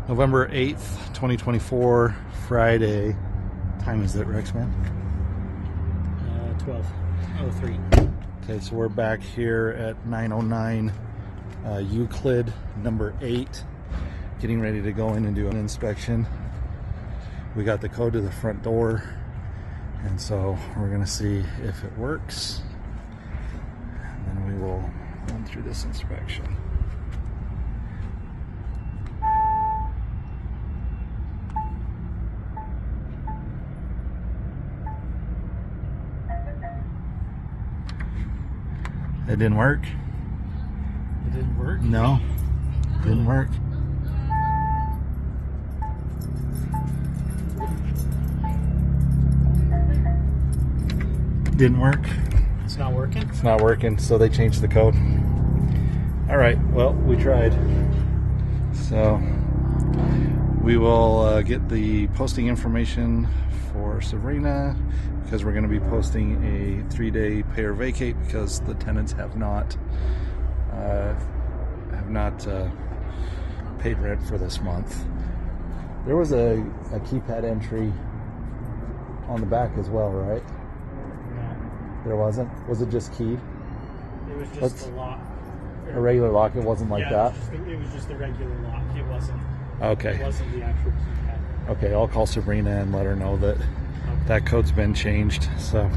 November 8th, 2024, Friday. Time is it, Rexman? 12:03. Okay, so we're back here at 909 Euclid number 8, getting ready to go in and do an inspection. We got the code to the front door, and so we're going to see if it works, and then we will run through this inspection. It didn't work? It didn't work? No, didn't work. Didn't work. It's not working? It's not working, so they changed the code. All right, well, we tried. So we will get the posting information for Sabrina, because we're going to be posting a 3-day pay-or-vacate because the tenants have not paid rent for this month. There was a keypad entry on the back as well, right? No. There wasn't? Was it just keyed? It was just a lock. A regular lock? It wasn't like that? It was just a regular lock. It wasn't. Okay. It wasn't the actual keypad. Okay, I'll call Sabrina and let her know that that code's been changed. So